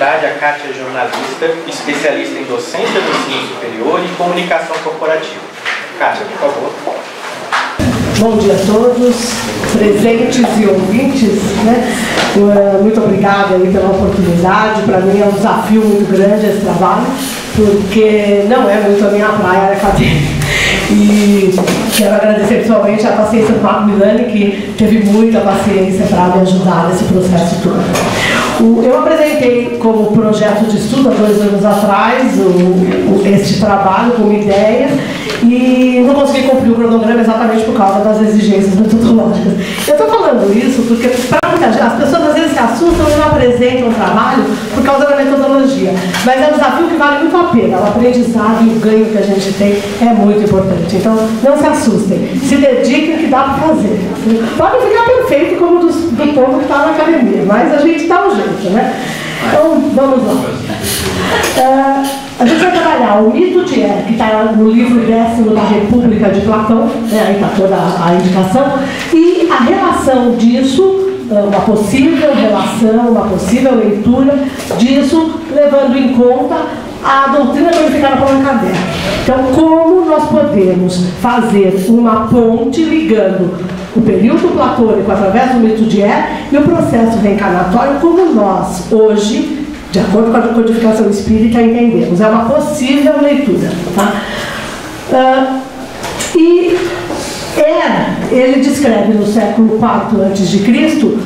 oportunidade, a Kátia é jornalista, especialista em docência do ensino superior e comunicação corporativa. Kátia, por favor. Bom dia a todos, presentes e ouvintes, né? Muito obrigada aí pela oportunidade. Para mim é um desafio muito grande esse trabalho, porque não é muito a minha praia, a área acadêmica. E quero agradecer pessoalmente a paciência do Marco Milani, que teve muita paciência para me ajudar nesse processo todo. Eu apresentei como projeto de estudo há 2 anos atrás este trabalho como ideia e não consegui cumprir o cronograma exatamente por causa das exigências metodológicas. Eu estou falando isso porque para muita gente, as pessoas às vezes se assustam e não apresentam o trabalho por causa da metodologia, mas é um desafio que vale muito a pena. O aprendizado e o ganho que a gente tem é muito importante. Então não se assustem, se dediquem que dá para fazer. Pode ficar perfeito como do povo que está na academia, mas a gente dá um jeito, né? Então vamos lá. A gente vai trabalhar o mito de Ér, que está no livro 10º da República de Platão, né, aí está toda a indicação, e a relação disso, uma possível relação, uma possível leitura disso, levando em conta a doutrina codificada por Allan Kardec. Então, como nós podemos fazer uma ponte ligando o período platônico através do mito de Ér e o processo reencarnatório, como nós, hoje, de acordo com a codificação espírita, entendemos. É uma possível leitura. Tá? E ele descreve no século IV a.C.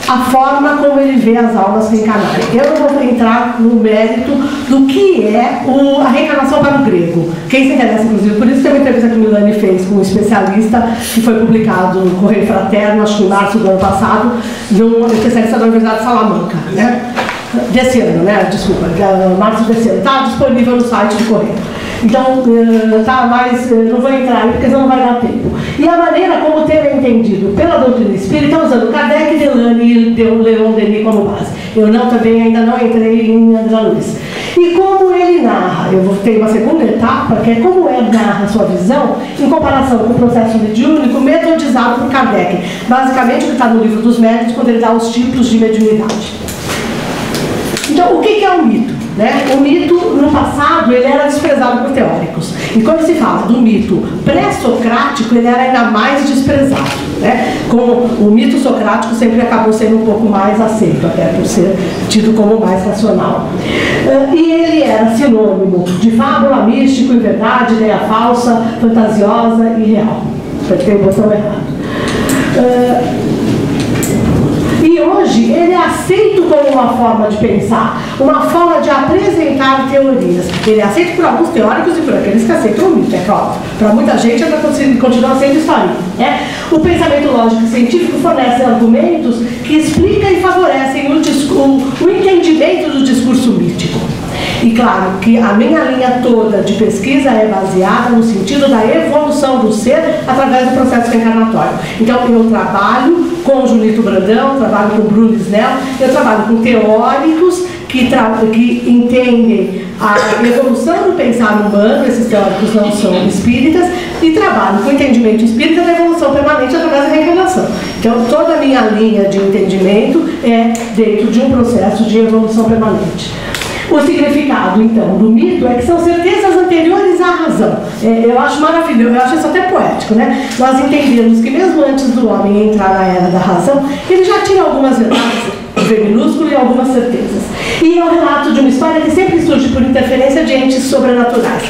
a forma como ele vê as almas reencarnarem. Eu não vou entrar no mérito do que é a reencarnação para o grego. Quem se interessa, inclusive, por isso tem uma entrevista que o Milani fez com um especialista que foi publicado no Correio Fraterno, acho que em março do ano passado, de um especialista da Universidade de Salamanca, né? Desse ano, né? Desculpa, março desse ano. Está disponível no site do Correio. Então, tá, mas não vou entrar aí porque senão não vai dar tempo. E a maneira como ter entendido pela doutrina espírita, usando Kardec, Delane e Leon Denis como base. Eu ainda não entrei em André Luiz. E como ele narra, eu vou ter uma segunda etapa, que é como ele narra a sua visão em comparação com o processo mediúnico metodizado por Kardec. Basicamente, o que está no livro dos médiuns, quando ele dá os tipos de mediunidade. Então, o que é o mito? Né? O mito, no passado, ele era desprezado por teóricos. E quando se fala do mito pré-socrático, ele era ainda mais desprezado. Né? Como o mito socrático sempre acabou sendo um pouco mais aceito, até por ser tido como mais racional. E ele era sinônimo de fábula, místico e verdade, ideia falsa, fantasiosa e real. Porque tem o botão errado. E hoje ele é aceito como uma forma de pensar, uma forma de apresentar teorias. Ele é aceito por alguns teóricos e por aqueles que aceitam o mito, é claro. Para muita gente ainda continua sendo história. Né? O pensamento lógico e científico fornece argumentos que explicam e favorecem o entendimento do discurso mítico. E claro que a minha linha toda de pesquisa é baseada no sentido da evolução do ser através do processo reencarnatório. Então eu trabalho com o Junito Brandão, trabalho com o Bruno Snell, eu trabalho com teóricos que entendem a evolução do pensar humano, esses teóricos não são espíritas, e trabalho com o entendimento espírita da evolução permanente através da reencarnação. Então toda a minha linha de entendimento é dentro de um processo de evolução permanente. O significado, então, do mito é que são certezas anteriores à razão. Eu acho maravilhoso, eu acho isso até poético, né? Nós entendemos que mesmo antes do homem entrar na era da razão, ele já tinha algumas verdades, V minúsculo, e algumas certezas. E é um relato de uma história que sempre surge por interferência de entes sobrenaturais.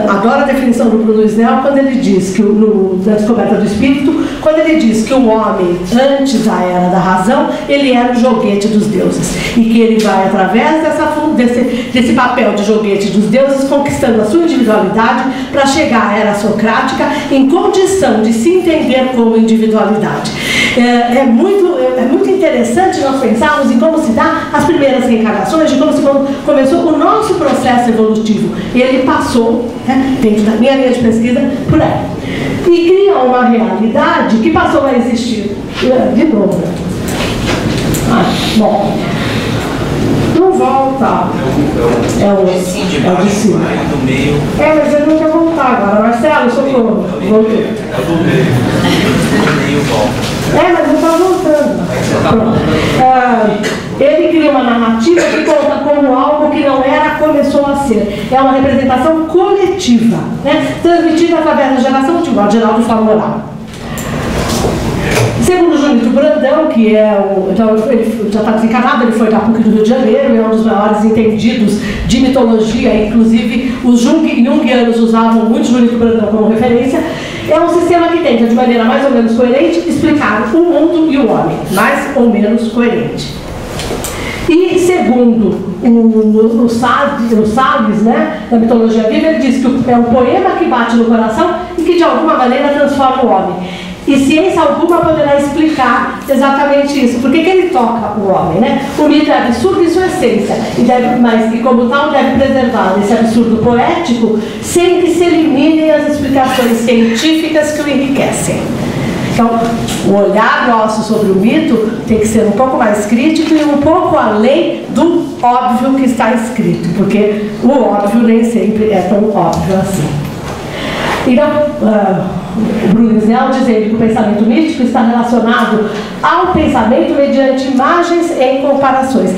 Adoro a definição do Bruno Snell quando ele diz que, na descoberta do espírito, quando ele diz que o homem, antes da era da razão, ele era o joguete dos deuses. E que ele vai, através desse papel de joguete dos deuses, conquistando a sua individualidade para chegar à era socrática em condição de se entender como individualidade. É muito interessante nós pensarmos em como se dá as primeiras reencarnações, de como se começou o nosso processo evolutivo. E ele passou, né, dentro da minha linha de pesquisa, por aí. E cria uma realidade que passou a existir. De novo. Bom. Não volta. É o de cima. Mas ele não quer voltar agora. Marcelo, socorro. Voltou. Mas não está voltando. Ele cria uma narrativa que conta como algo que não era, começou a ser. É uma representação coletiva, né? Transmitida através da geração de modo geral de forma oral. Segundo Junito Brandão, que é então, ele já está desencarnado, ele foi da PUC do Rio de Janeiro, é um dos maiores entendidos de mitologia, inclusive os junguianos usavam muito Junito Brandão como referência. É um sistema que tenta, de maneira mais ou menos coerente, explicar o mundo e o homem, mais ou menos coerente. E segundo o Salles, né, da mitologia viva, ele diz que é um poema que bate no coração e que de alguma maneira transforma o homem. E ciência alguma poderá explicar exatamente isso. Por que ele toca o homem, né? O mito é absurdo em sua essência, mas como tal deve preservar esse absurdo poético sem que se eliminem as explicações científicas que o enriquecem. Então, o olhar nosso sobre o mito tem que ser um pouco mais crítico e um pouco além do óbvio que está escrito, porque o óbvio nem sempre é tão óbvio assim. Então, o Bruno Snell dizendo que o pensamento místico está relacionado ao pensamento mediante imagens e comparações.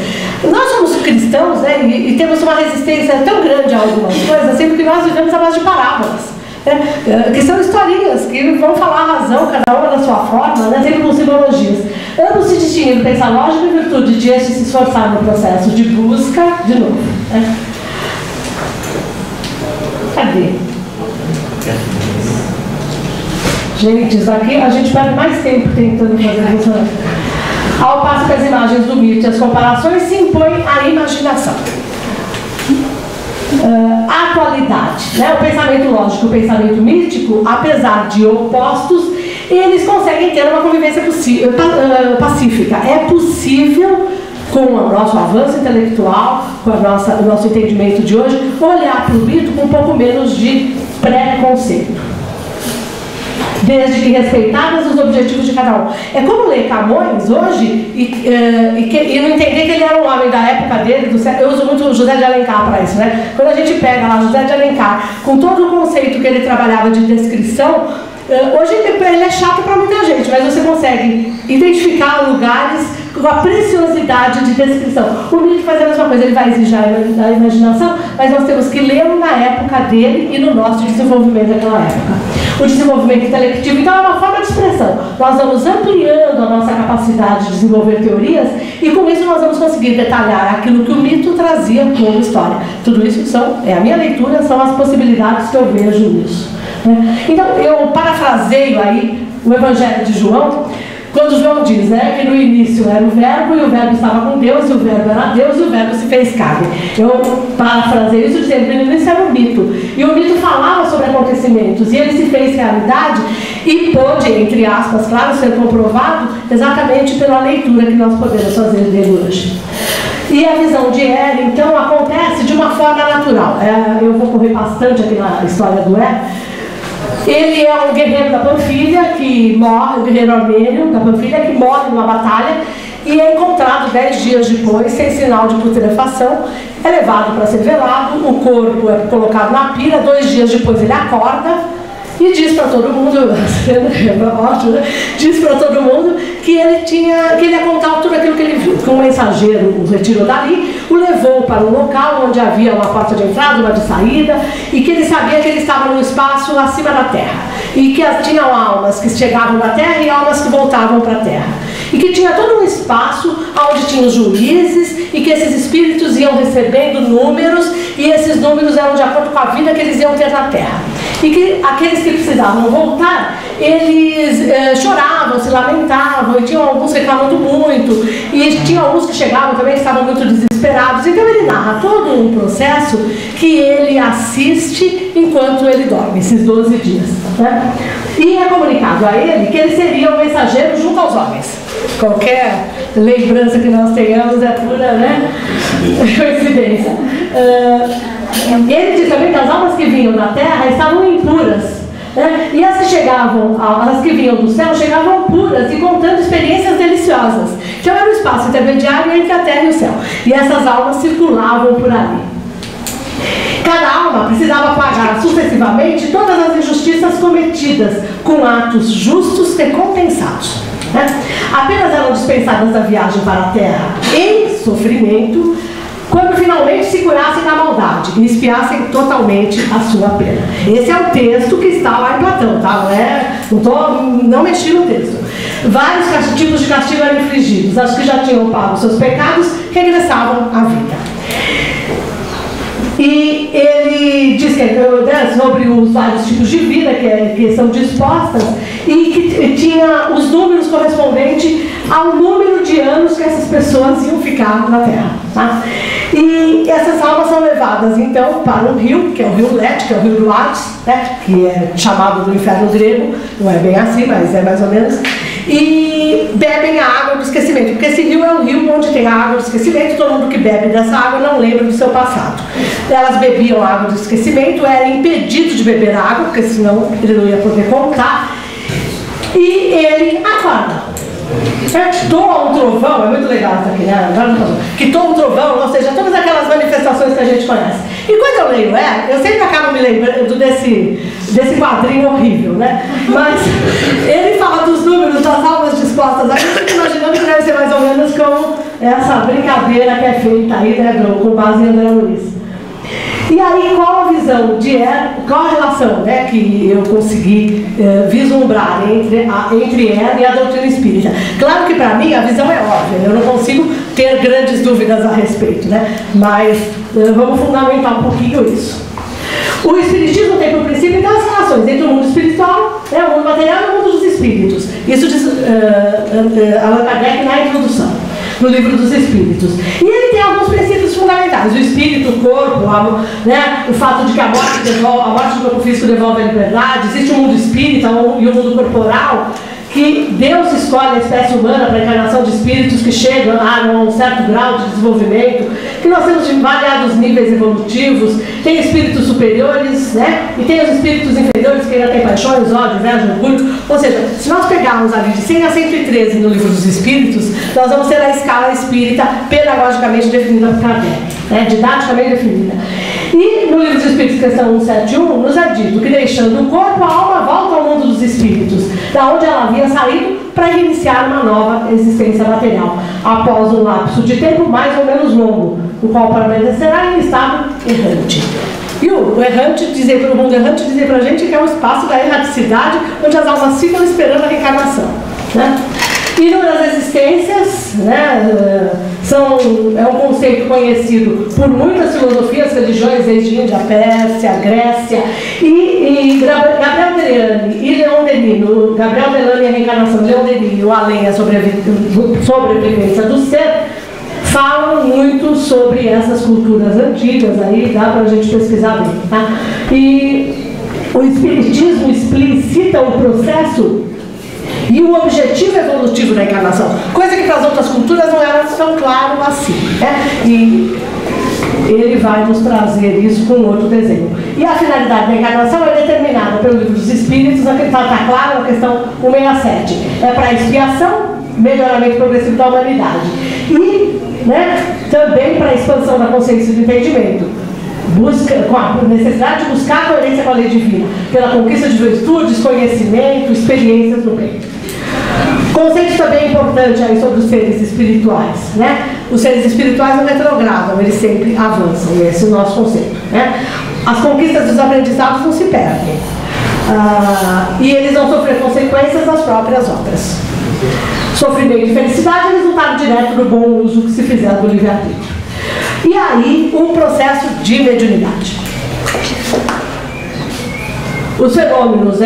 Nós somos cristãos, né, e temos uma resistência tão grande a algumas coisas, sempre que nós vivemos a base de parábolas, né, que são historinhas que vão falar a razão, cada uma da sua forma, né, sempre com simbologias. Ambos se distinguem do pensar lógico em virtude de este se esforçar no processo de busca de novo. Né? Cadê? Gente, isso aqui a gente perde mais tempo tentando fazer isso. Ao passo que as imagens do mito e as comparações se impõem à imaginação. A atualidade, né? O pensamento lógico e o pensamento mítico, apesar de opostos, eles conseguem ter uma convivência pacífica. É possível, com o nosso avanço intelectual, com o nosso entendimento de hoje, olhar para o mito com um pouco menos de preconceito, desde que respeitados os objetivos de cada um. É como ler Camões hoje e não entender que ele era um homem da época dele, eu uso muito o José de Alencar para isso, né? Quando a gente pega lá José de Alencar, com todo o conceito que ele trabalhava de descrição, hoje ele é chato para muita gente, mas você consegue identificar lugares com a preciosidade de descrição. O mito faz a mesma coisa, ele vai exigir a imaginação, mas nós temos que lê-lo na época dele e no nosso desenvolvimento daquela época. O desenvolvimento intelectivo, então, é uma forma de expressão. Nós vamos ampliando a nossa capacidade de desenvolver teorias e com isso nós vamos conseguir detalhar aquilo que o mito trazia como história. Tudo isso é a minha leitura, são as possibilidades que eu vejo nisso. Né? Então, eu parafraseio aí o Evangelho de João, quando João diz, né, que no início era o verbo e o verbo estava com Deus, e o verbo era Deus e o verbo se fez carne. Eu parafraseio isso dizendo que no início era um mito. E o mito falava sobre acontecimentos e ele se fez realidade e pôde, entre aspas, claro, ser comprovado exatamente pela leitura que nós podemos fazer dele hoje. E a visão de Hélio, então, acontece de uma forma natural. Eu vou correr bastante aqui na história do Hélio. Ele é um guerreiro da Panfilha que morre, um guerreiro armênio da Panfilha que morre numa batalha e é encontrado 10 dias depois, sem sinal de putrefação, é levado para ser velado, o corpo é colocado na pira, 2 dias depois ele acorda e diz para todo mundo, ótimo, né? Diz para todo mundo que ele ia contar tudo aquilo que ele viu. Que um mensageiro o retirou dali, o levou para um local onde havia uma porta de entrada, uma de saída, e que ele sabia que ele estava num espaço acima da terra. E que tinham almas que chegavam da terra e almas que voltavam para a terra. E que tinha todo um espaço onde tinha os juízes e que esses espíritos iam recebendo números e esses números eram de acordo com a vida que eles iam ter na terra. E que aqueles que precisavam voltar, eles choravam, se lamentavam, e tinham alguns reclamando muito, e tinha alguns que chegavam também que estavam muito desesperados. Então ele narra todo um processo que ele assiste enquanto ele dorme, esses 12 dias. Né? E é comunicado a ele que ele seria um mensageiro junto aos homens. Qualquer lembrança que nós tenhamos é pura, né, coincidência. Ele diz também que as almas que vinham da terra estavam impuras, né? E as que chegavam, as que vinham do céu, chegavam puras e contando experiências deliciosas. Então era um espaço intermediário entre a terra e o céu. E essas almas circulavam por ali. Cada alma precisava pagar sucessivamente todas as injustiças cometidas com atos justos recompensados. Né? Apenas eram dispensadas da viagem para a terra em sofrimento, quando finalmente se curassem da maldade e expiassem totalmente a sua pena. Esse é o texto que está lá em Platão, tá? Não mexi no texto. Vários tipos de castigo eram infligidos. Os que já tinham pago seus pecados regressavam à vida. E ele diz sobre os vários tipos de vida que são dispostas e que tinha os números correspondentes ao número de anos que essas pessoas iam ficar na Terra. Tá? E essas almas são levadas então para um rio, que é o rio Lete, que é o rio do Hades, né? Que é chamado do inferno grego, não é bem assim, mas é mais ou menos. E bebem a água do esquecimento, porque esse rio é um rio onde tem a água do esquecimento, todo mundo que bebe dessa água não lembra do seu passado. Elas bebiam a água do esquecimento, era impedido de beber a água, porque senão ele não ia poder contar, e ele acorda. Toa um trovão, é muito legal isso aqui, né? Que toa um trovão, ou seja, todas aquelas manifestações que a gente conhece. E quando eu leio eu sempre acabo me lembrando desse quadrinho horrível, né? Mas ele fala dos números das almas dispostas. A gente fica imaginando que deve ser mais ou menos como essa brincadeira que é feita aí, né, com base em André Luiz. E aí, qual a visão qual a relação, né, que eu consegui vislumbrar entre ela e a doutrina espírita? Claro que para mim a visão é óbvia, eu não consigo ter grandes dúvidas a respeito, né? Mas vamos fundamentar um pouquinho isso. O espiritismo tem por princípio então as relações entre o mundo espiritual, né, o mundo material e o mundo dos espíritos. Isso diz Allan Kardec na introdução, no Livro dos Espíritos. E ele tem alguns princípios fundamentais: o espírito, o corpo, né, o fato de que a morte do corpo físico devolve a liberdade, existe um mundo espírita e um mundo corporal, que Deus escolhe a espécie humana para a encarnação de espíritos que chegam a um certo grau de desenvolvimento, que nós temos variados níveis evolutivos, tem espíritos superiores, né, e tem os espíritos inferiores que ainda têm paixões, ódio, inveja, orgulho. Ou seja, se nós pegarmos ali de 100 a 113 no Livro dos Espíritos, nós vamos ter a escala espírita pedagogicamente definida por Kardec, né, didaticamente definida. E no Livro dos Espíritos, questão 171, nos é dito que deixando o corpo, a alma volta ao mundo dos espíritos, da onde ela havia saído para iniciar uma nova existência material, após um lapso de tempo mais ou menos longo, o qual permanecerá em estado errante. E o errante, o mundo errante dizer para a gente que é um espaço da erraticidade, onde as almas ficam esperando a reencarnação, né? Inúmeras existências, né, é um conceito conhecido por muitas filosofias, religiões, desde Índia, Pérsia, Grécia, e Gabriel Delany e Leon Denis, no Gabriel Delany e a reencarnação, Leon Denis e o Além, a sobrevivência do ser, falam muito sobre essas culturas antigas, aí dá para a gente pesquisar bem, tá? E o Espiritismo explicita o processo e o objetivo evolutivo da encarnação, coisa que para as outras culturas não era tão claro assim, né? E ele vai nos trazer isso com outro desenho. E a finalidade da encarnação é determinada pelo Livro dos Espíritos, está claro na questão 167. É para a expiação, melhoramento progressivo da humanidade. E, né, também para a expansão da consciência e do entendimento. Com a necessidade de buscar a coerência com a lei divina, pela conquista de virtudes, conhecimento, experiências no bem. Conceito também importante aí sobre os seres espirituais, né? Os seres espirituais não retrogradam, eles sempre avançam, esse é o nosso conceito, né? As conquistas dos aprendizados não se perdem, e eles vão sofrer consequências das próprias obras. Sofrimento e felicidade é resultado direto do bom uso que se fizer do livre-arbítrio. E aí, um processo de mediunidade. Os fenômenos,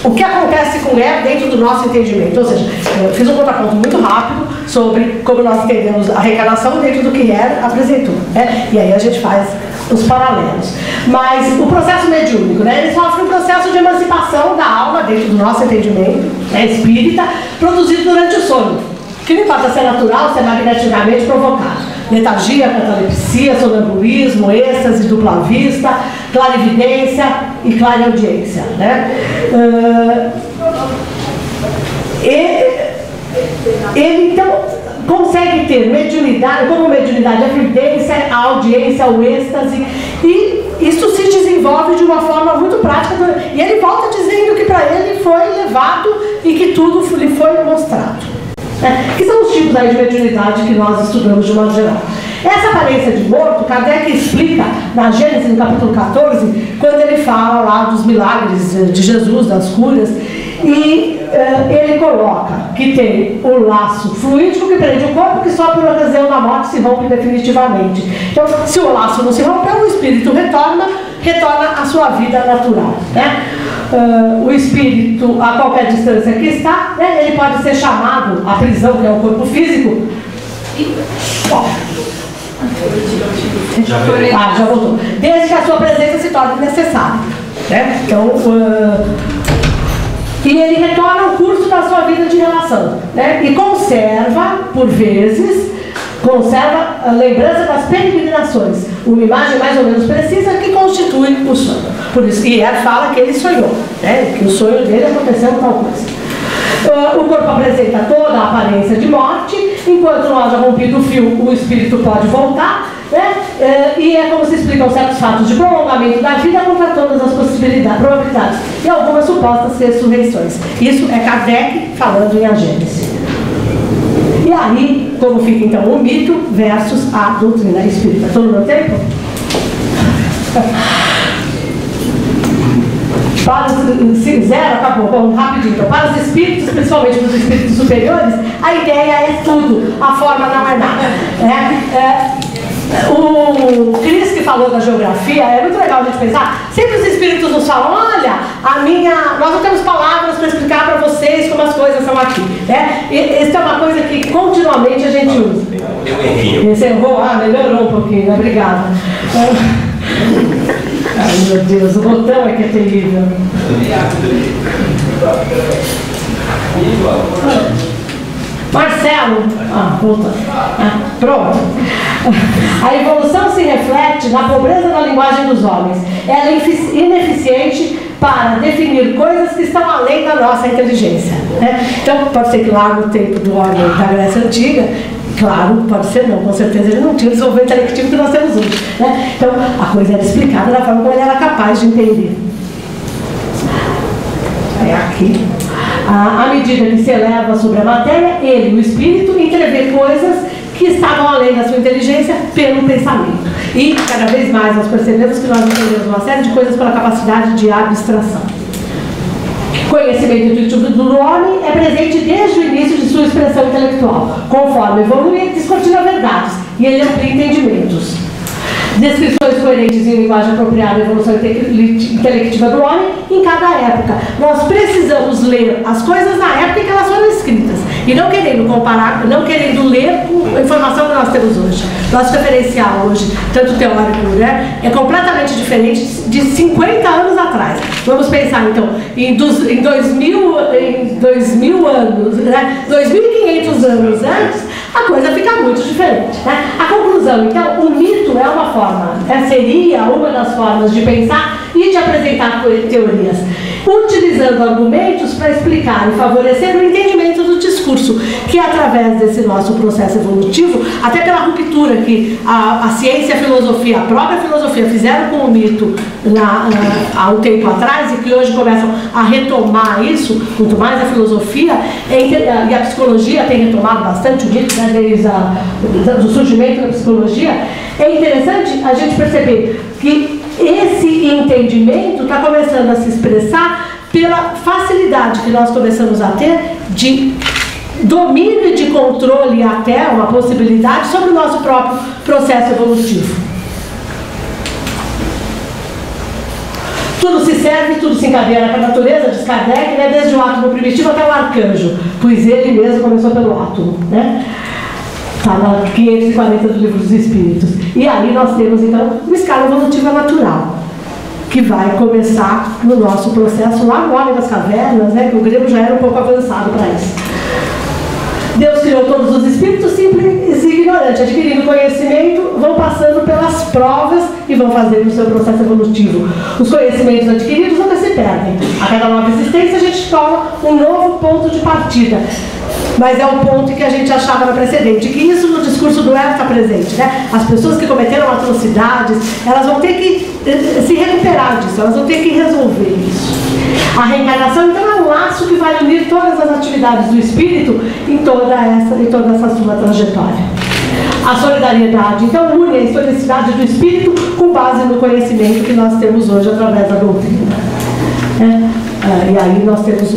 o que acontece com ela dentro do nosso entendimento. Ou seja, eu fiz um contraponto muito rápido sobre como nós entendemos a reencarnação dentro do que apresentou, né? E aí a gente faz os paralelos. Mas o processo mediúnico, né, ele sofre um processo de emancipação da alma dentro do nosso entendimento, espírita, produzido durante o sono, que não importa se é natural, se é magneticamente provocado. Letargia, catalepsia, sonambulismo, êxtase, dupla vista, clarividência e clareaudiência, né? Ele então consegue ter mediunidade, como mediunidade, a evidência, a audiência, o êxtase, e isso se desenvolve de uma forma muito prática, e ele volta dizendo que para ele foi levado e que tudo lhe foi mostrado. né? Que são os tipos aí de mediunidade que nós estudamos de modo geral. Essa aparência de morto, Kardec explica na Gênesis, no capítulo 14, quando ele fala lá dos milagres de Jesus, das curas, e ele coloca que tem o laço fluídico que prende o corpo, que só por ocasião da morte se rompe definitivamente. Então, se o laço não se rompeu, o espírito retorna à sua vida natural, né? O espírito, a qualquer distância que está, né, ele pode ser chamado à prisão, que é o corpo físico. Já voltou. Desde que a sua presença se torne necessária, né? Então, e ele retorna ao curso da sua vida de relação, né? E conserva, por vezes, a lembrança das peregrinações, uma imagem mais ou menos precisa que constitui o sonho. Por isso, e ele fala que ele sonhou, né? Que o sonho dele aconteceu tal coisa. O corpo apresenta toda a aparência de morte, enquanto não haja rompido o fio, o espírito pode voltar, né? E é como se explicam certos fatos de prolongamento da vida contra todas as probabilidades e algumas supostas ressurreições. Isso é Kardec falando em A Gênese. E aí, como fica então o mito versus a doutrina espírita? Todo o meu tempo? Para os zero, acabou, bom, rapidinho. Então, para os espíritos, principalmente para os espíritos superiores, a ideia é tudo, a forma não é nada. O Cris, que falou da geografia, é muito legal a gente pensar. Sempre os espíritos nos falam: olha, nós não temos palavras para explicar para vocês como as coisas são aqui, né? Isso é uma coisa que continuamente a gente usa. Você errou? Melhorou um pouquinho, né? Obrigada. Ai, meu Deus, o botão é que é terrível. Marcelo, volta. Pronto. A evolução se reflete na pobreza da linguagem dos homens. Ela é ineficiente para definir coisas que estão além da nossa inteligência, né? Então, pode ser que lá no tempo do homem da Grécia Antiga, claro, pode ser não, com certeza ele não tinha o desenvolvimento intelectivo que nós temos hoje, né? Então, a coisa era explicada da forma como ele era capaz de entender. É aqui. À medida que se eleva sobre a matéria, ele, o espírito, entrevê coisas que estavam além da sua inteligência pelo pensamento. E, cada vez mais, nós percebemos que nós entendemos uma série de coisas pela capacidade de abstração. Conhecimento intuitivo do homem é presente desde o início de sua expressão intelectual. Conforme evolui, ele descortina verdades e ele amplia entendimentos. Descrições coerentes em linguagem apropriada à evolução intelectiva do homem em cada época. Nós precisamos ler as coisas na época em que elas foram escritas e não querendo comparar, não querendo ler com a informação que nós temos hoje. Nosso referencial hoje, tanto teórico, né, é completamente diferente de 50 anos atrás. Vamos pensar então em 2000 anos, né, 2.500 anos antes, a coisa fica muito diferente, né? A conclusão, então, o mito é uma forma, seria uma das formas de pensar e de apresentar teorias, utilizando argumentos para explicar e favorecer o entendimento do discurso, que através desse nosso processo evolutivo, até pela ruptura que a ciência e a filosofia, a própria filosofia fizeram com o mito há um tempo atrás e que hoje começam a retomar isso, muito mais a filosofia e a psicologia tem retomado bastante o mito, né, desde o surgimento da psicologia. É interessante a gente perceber que esse entendimento está começando a se expressar pela facilidade que nós começamos a ter de domínio e de controle, até uma possibilidade, sobre o nosso próprio processo evolutivo. Tudo se serve, tudo se encadeia na natureza, diz Kardec, né, desde o átomo primitivo até o arcanjo, pois ele mesmo começou pelo átomo, né? Está na 540 do Livro dos Espíritos. E aí nós temos, então, uma escala evolutiva natural, que vai começar no nosso processo lá no Homem das Cavernas, né, que o grego já era um pouco avançado para isso. Deus criou todos os espíritos simples e ignorantes, adquirindo conhecimento, vão passando pelas provas e vão fazendo o seu processo evolutivo. Os conhecimentos adquiridos nunca se perdem. A cada nova existência a gente toma um novo ponto de partida. Mas é o ponto que a gente achava na precedente, que isso no discurso do Ego está presente, né? As pessoas que cometeram atrocidades, elas vão ter que se recuperar disso, elas vão ter que resolver isso. A reencarnação, então, é um laço que vai unir todas as atividades do espírito em torno toda essa sua trajetória. A solidariedade, então, une a historicidade do espírito com base no conhecimento que nós temos hoje através da doutrina. E aí nós temos,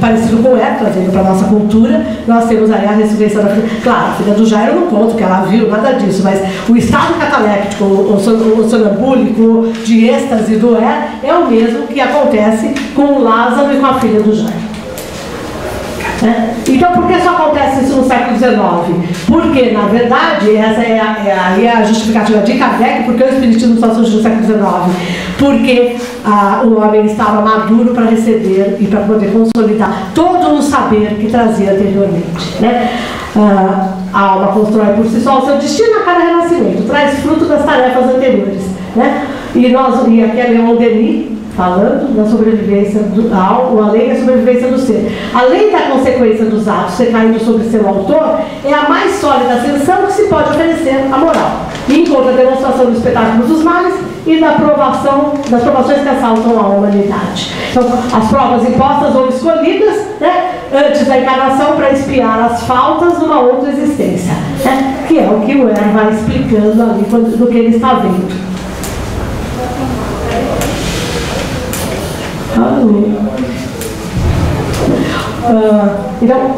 parecido com ela, trazendo para a nossa cultura, nós temos aí a ressurreição da filha. Claro, a filha do Jairo não conta que ela viu, nada disso, mas o estado cataléptico, o sonambúlico, de êxtase do é o mesmo que acontece com o Lázaro e com a filha do Jairo. Então, por que só acontece isso no século XIX? Porque, na verdade, essa é a justificativa de Kardec, porque o Espiritismo só surgiu no século XIX. Porque o homem estava maduro para receber e para poder consolidar todo o saber que trazia anteriormente. A alma constrói por si só o seu destino a cada renascimento, traz fruto das tarefas anteriores. E aqui é Leon Denis, falando da sobrevivência da alma, a lei da sobrevivência do ser. A lei da consequência dos atos recaindo sobre seu autor é a mais sólida ascensão que se pode oferecer à moral. E encontra a demonstração do espetáculo dos males e das provações que assaltam a humanidade. Então, as provas impostas ou escolhidas antes da encarnação para expiar as faltas numa outra existência, que é o que o Er vai explicando ali do que ele está vendo. Então,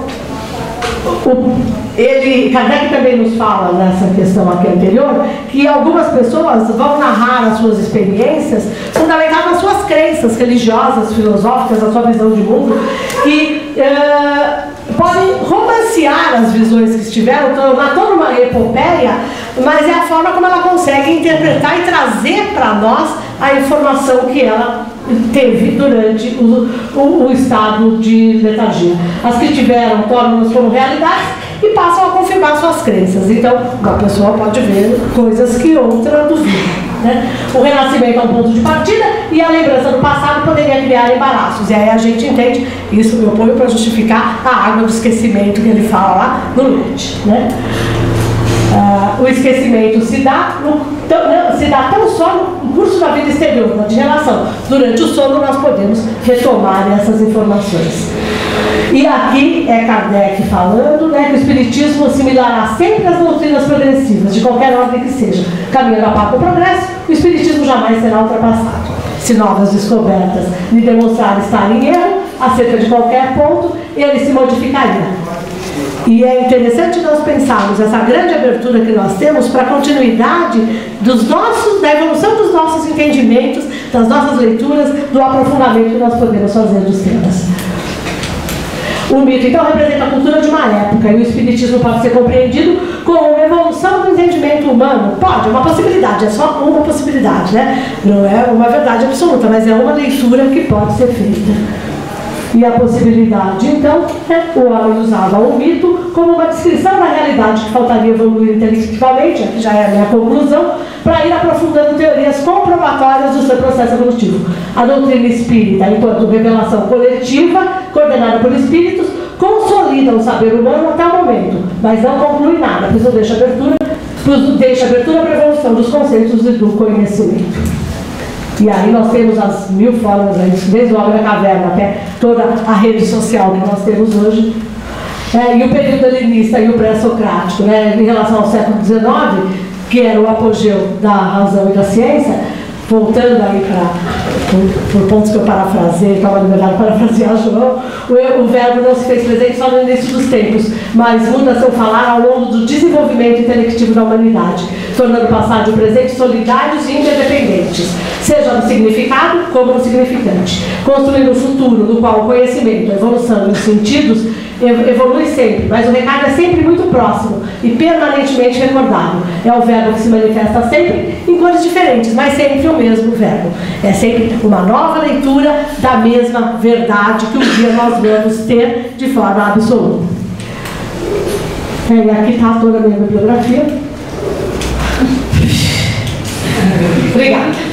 Kardec também nos fala nessa questão aqui anterior que algumas pessoas vão narrar as suas experiências fundamentadas nas suas crenças religiosas, filosóficas, na sua visão de mundo, que podem romancear as visões que estiveram, tornar toda uma epopeia, mas é a forma como ela consegue interpretar e trazer para nós a informação que ela teve durante o estado de letargia. As que tiveram tornam-nas como realidades e passam a confirmar suas crenças. Então, uma pessoa pode ver coisas que outra duvida. O renascimento é um ponto de partida e a lembrança do passado poderia criar embaraços. E aí a gente entende, isso eu ponho para justificar a água do esquecimento que ele fala lá no leite. O esquecimento se dá tão só no curso da vida exterior, de relação. Durante o sono nós podemos retomar essas informações. E aqui é Kardec falando que o Espiritismo assimilará sempre as doutrinas progressivas, de qualquer ordem que seja. Caminhando a par do progresso, o Espiritismo jamais será ultrapassado. Se novas descobertas lhe demonstrarem estar em erro acerca de qualquer ponto, ele se modificaria. E é interessante nós pensarmos essa grande abertura que nós temos para a continuidade da evolução dos nossos entendimentos, das nossas leituras, do aprofundamento que nós podemos fazer dos temas. O mito, então, representa a cultura de uma época, e o Espiritismo pode ser compreendido como uma evolução do entendimento humano. Pode, é uma possibilidade, é só uma possibilidade, Não é uma verdade absoluta, mas é uma leitura que pode ser feita. E a possibilidade, então, o homem usava o mito como uma descrição da realidade que faltaria evoluir intelectualmente, aqui já é a minha conclusão, para ir aprofundando teorias comprobatórias do seu processo evolutivo. A doutrina espírita, enquanto revelação coletiva, coordenada por espíritos, consolida o saber humano até o momento, mas não conclui nada, pois não deixa abertura para a evolução dos conceitos e do conhecimento. E aí nós temos as 1000 formas, desde o Homem da Caverna até toda a rede social que nós temos hoje. E o período helenista e o pré-socrático, em relação ao século XIX, que era o apogeu da razão e da ciência, voltando aí por pontos que eu parafrasei, toma liberdade de parafrasear João, o verbo não se fez presente só no início dos tempos, mas muda seu falar ao longo do desenvolvimento intelectivo da humanidade, tornando o passado e o presente solidários e interdependentes, seja no significado como no significante, construindo um futuro no qual o conhecimento, a evolução e os sentidos evolui sempre, mas o recado é sempre muito próximo e permanentemente recordado. É o verbo que se manifesta sempre em cores diferentes, mas sempre o mesmo verbo. É sempre uma nova leitura da mesma verdade que um dia nós vamos ter de forma absoluta. E aqui está toda a minha bibliografia. Obrigada.